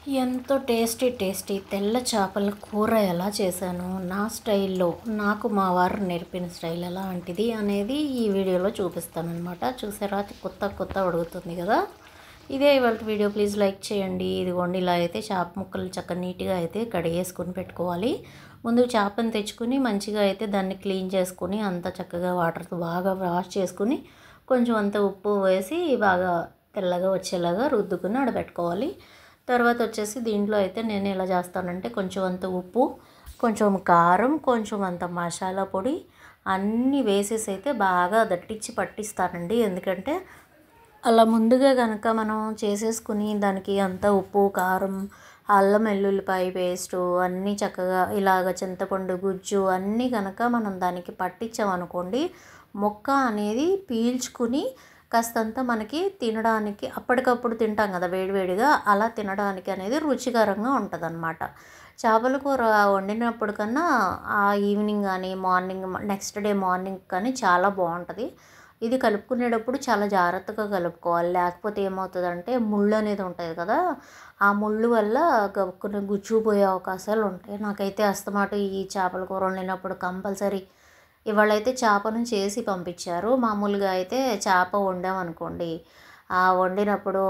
ఎంతో టేస్టీ తెల్ల చేపల కూర ఎలా చేశాను నా స్టైల్లో, నాకు మా వారు నేర్పిన స్టైల్ ఎలాంటిది అనేది ఈ వీడియోలో చూపిస్తానన్నమాట. చూసారా, కొత్త ఉడుకుతుంది కదా. ఇదే ఇవాళ వీడియో. ప్లీజ్ లైక్ చేయండి. ఇదిగోండి, ఇలా అయితే చేప ముక్కలు చక్కగా నీట్గా అయితే కడిగేసుకొని పెట్టుకోవాలి. ముందు చేపను తెచ్చుకుని మంచిగా అయితే దాన్ని క్లీన్ చేసుకుని అంతా చక్కగా వాటర్తో బాగా వాష్ చేసుకుని కొంచెం అంత ఉప్పు వేసి బాగా తెల్లగా వచ్చేలాగా రుద్దుకుని ఆడబెట్టుకోవాలి. తర్వాత వచ్చేసి దీంట్లో అయితే నేను ఎలా చేస్తానంటే కొంచెం అంత ఉప్పు, కొంచెం కారం, కొంచెం అంత మసాలా పొడి అన్నీ వేసేసి అయితే బాగా దట్టించి పట్టిస్తానండి. ఎందుకంటే అలా ముందుగా కనుక మనం చేసేసుకుని దానికి అంతా ఉప్పు, కారం, అల్లం వెల్లుల్లిపాయ పేస్టు అన్నీ చక్కగా ఇలాగ చింతపండు గుజ్జు అన్నీ కనుక మనం దానికి పట్టించామనుకోండి, మొక్క అనేది పీల్చుకుని కాస్తంత మనకి తినడానికి అప్పటికప్పుడు తింటాం కదా వేడివేడిగా, అలా తినడానికి అనేది రుచికరంగా ఉంటుందన్నమాట. చేపల కూర వండినప్పుడు కన్నా ఆ ఈవినింగ్ కానీ మార్నింగ్ నెక్స్ట్ డే మార్నింగ్ కానీ చాలా బాగుంటుంది. ఇది కలుపుకునేటప్పుడు చాలా జాగ్రత్తగా కలుపుకోవాలి. లేకపోతే ఏమవుతుందంటే ముళ్ళు అనేది ఉంటుంది కదా, ఆ ముళ్ళు వల్ల గబుక్కున గుచ్చుకుపోయే అవకాశాలు ఉంటాయి. నాకైతే అస్తమాటు ఈ చేపల కూర వండినప్పుడు కంపల్సరీ ఇవాళైతే చేపను చేసి పంపించారు. మామూలుగా అయితే చేప వండామనుకోండి, ఆ వండినప్పుడు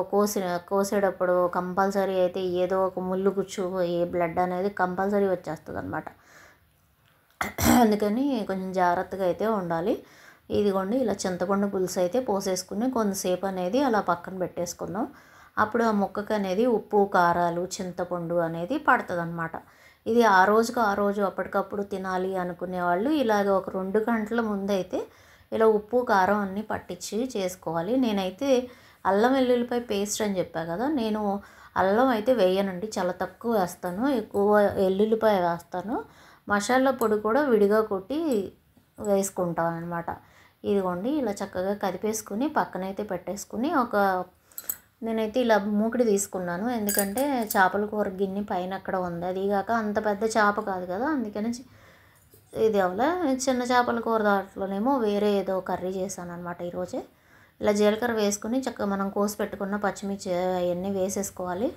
కోసేటప్పుడు కంపల్సరీ అయితే ఏదో ఒక ముళ్ళు గుచ్చుకుపోయి బ్లడ్ అనేది కంపల్సరీ వచ్చేస్తుంది అనమాట. అందుకని కొంచెం జాగ్రత్తగా అయితే ఉండాలి. ఇదిగోండి, ఇలా చింతపండు పులుసు అయితే పోసేసుకుని కొంతసేపు అనేది అలా పక్కన పెట్టేసుకుందాం. అప్పుడు ఆ ముక్కకు అనేది ఉప్పు, కారాలు, చింతపండు అనేది పడుతుంది అనమాట. ఇది ఆ రోజు అప్పటికప్పుడు తినాలి అనుకునే వాళ్ళు ఇలాగ ఒక 2 గంటల ముందైతే ఇలా ఉప్పు, కారం అన్నీ పట్టించి చేసుకోవాలి. నేనైతే అల్లం వెల్లుల్లిపాయ పేస్ట్ అని చెప్పా కదా, నేను అల్లం అయితే వేయనండి, చాలా తక్కువ వేస్తాను, ఎక్కువ వెల్లుల్లిపాయ వేస్తాను. మసాలా పొడి కూడా విడిగా కొట్టి వేసుకుంటాను అనమాట. ఇదిగోండి, ఇలా చక్కగా కదిపేసుకుని పక్కనైతే పెట్టేసుకుని నేనైతే ఇలా మూకుడు తీసుకున్నాను. ఎందుకంటే చేపల కూర గిన్నె పైన అక్కడ ఉంది, అదిగాక అంత పెద్ద చేప కాదు కదా, అందుకని ఇది అవలే. చిన్న చేపల కూర దాంట్లోనేమో వేరే ఏదో కర్రీ చేశాను అనమాట ఈరోజే. ఇలా జీలకర్ర వేసుకుని చక్కగా మనం కోసి పెట్టుకున్న పచ్చిమిర్చి అవన్నీ వేసేసుకోవాలి.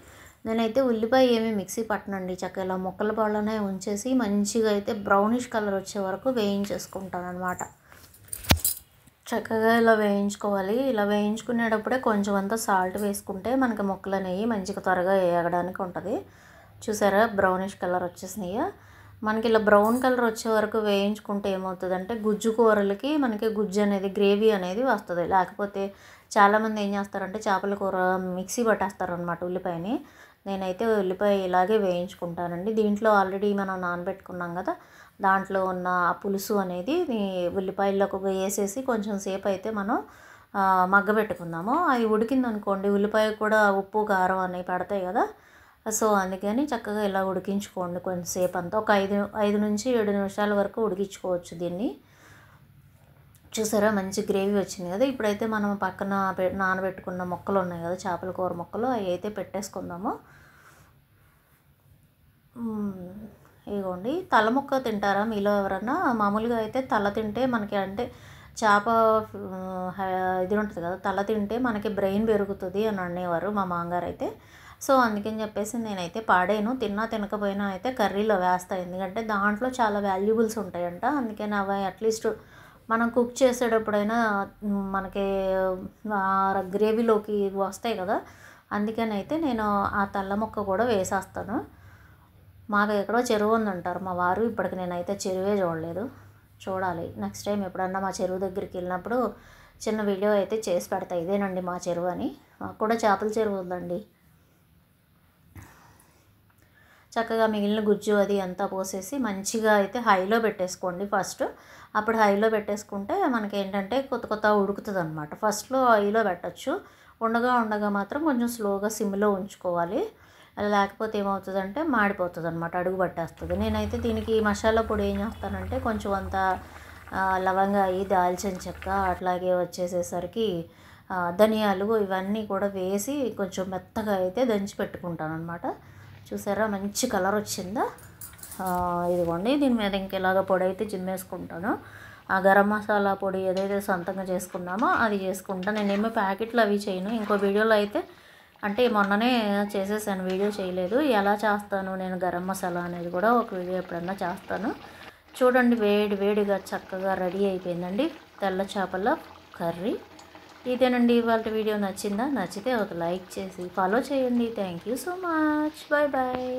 నేనైతే ఉల్లిపాయ ఏమీ మిక్సీ పట్టనండి, చక్కగా ఇలా ముక్కల పళ్ళనే ఉంచేసి మంచిగా అయితే బ్రౌనిష్ కలర్ వచ్చే వరకు వేయించేసుకుంటాను అనమాట. చక్కగా ఇలా వేయించుకోవాలి. ఇలా వేయించుకునేటప్పుడే కొంచెం అంతా సాల్ట్ వేసుకుంటే మనకి ముక్కలు అనేవి మంచిగా త్వరగా వేగడానికి ఉంటుంది. చూసారా, బ్రౌనిష్ కలర్ వచ్చేసినాయి. మనకి ఇలా బ్రౌన్ కలర్ వచ్చే వరకు వేయించుకుంటే ఏమవుతుందంటే గుజ్జు కూరలకి మనకి గుజ్జు అనేది గ్రేవీ అనేది వస్తుంది. లేకపోతే చాలామంది ఏం చేస్తారంటే చేపల కూర మిక్సీ పట్టేస్తారు అనమాట ఉల్లిపాయని. నేనైతే ఉల్లిపాయ ఇలాగే వేయించుకుంటానండి. దీంట్లో ఆల్రెడీ మనం నానబెట్టుకున్నాం కదా, దాంట్లో ఉన్న ఆ పులుసు అనేది ఉల్లిపాయల్లోకి వేసేసి కొంచెం సేపు అయితే మనం మగ్గబెట్టుకుందాము. అది ఉడికిందనుకోండి, ఉల్లిపాయ కూడా ఉప్పు, కారం అనేవి పడతాయి కదా, సో అందుకని చక్కగా ఇలా ఉడికించుకోండి కొంచెంసేపు అంతా. ఒక 5 నుంచి 7 నిమిషాల వరకు ఉడికించుకోవచ్చు దీన్ని. చూసారా, మంచి గ్రేవీ వచ్చింది కదా. ఇప్పుడైతే మనం పక్కన నానబెట్టుకున్న ముక్కలు ఉన్నాయి కదా, చేపల కూర ముక్కలు, అవి అయితే పెట్టేసుకుందాము. ఇదిగోండి, తల ముక్క తింటారా మీలో ఎవరన్నా? మామూలుగా అయితే తల తింటే మనకి అంటే చేప ఇది ఉంటుంది కదా, తల తింటే మనకి బ్రెయిన్ పెరుగుతుంది అని అనేవారు మా మామగారు అయితే. సో అందుకని చెప్పేసి నేనైతే పాడేను, తినకపోయినా అయితే కర్రీలో వేస్తాను. ఎందుకంటే దాంట్లో చాలా వాల్యుబుల్స్ ఉంటాయంట. అందుకని అవి అట్లీస్ట్ మనం కుక్ చేసేటప్పుడైనా మనకి గ్రేవీలోకి వస్తాయి కదా, అందుకని అయితే నేను ఆ తల్ల ముక్క కూడా వేసేస్తాను. మాకు ఎక్కడో చెరువు ఉందంటారు మా వారు, ఇప్పటికి నేనైతే చెరువే చూడలేదు, చూడాలి. నెక్స్ట్ టైం ఎప్పుడన్నా మా చెరువు దగ్గరికి వెళ్ళినప్పుడు చిన్న వీడియో అయితే చేసి పెడతా, ఇదేనండి మా చెరువు అని. మాకు కూడా చేపల చెరువు ఉందండి. చక్కగా మిగిలిన గుజ్జు అది అంతా పోసేసి మంచిగా అయితే హైలో పెట్టేసుకోండి ఫస్ట్. అప్పుడు హైలో పెట్టేసుకుంటే మనకి ఏంటంటే కొత్త ఉడుకుతుంది అనమాట. ఫస్ట్లో హైలో పెట్టచ్చు, ఉండగా మాత్రం కొంచెం స్లోగా సిమ్లో ఉంచుకోవాలి. లేకపోతే ఏమవుతుందంటే మాడిపోతుంది అనమాట, అడుగు పట్టేస్తుంది. నేనైతే దీనికి మసాలా పొడి ఏం చేస్తానంటే కొంచెం అంత లవంగాయి, దాల్చిన చెక్క, అట్లాగే వచ్చేసేసరికి ధనియాలు ఇవన్నీ కూడా వేసి కొంచెం మెత్తగా అయితే దంచి పెట్టుకుంటాను అనమాట. చూసారా, మంచి కలర్ వచ్చిందా. ఇదిగోండి, దీని మీద ఇంకెలాగ పొడి అయితే జిమ్మేసుకుంటాను. ఆ గరం మసాలా పొడి ఏదైతే సొంతంగా చేసుకున్నామో అది చేసుకుంటాను. నేనేమో ప్యాకెట్లు అవి చేయను. ఇంకో వీడియోలో అయితే అంటే మొన్ననే చేసేసాను, వీడియో చేయలేదు. ఎలా చేస్తాను నేను గరం మసాలా అనేది కూడా ఒక వీడియో ఎప్పుడన్నా చేస్తాను. చూడండి, వేడి వేడిగా చక్కగా రెడీ అయిపోయిందండి తెల్ల చేపల కర్రీ. ఇదేనండి ఇవాళ వీడియో. నచ్చిందా? నచ్చితే ఒక లైక్ చేసి ఫాలో చేయండి. Thank you so much. Bye bye.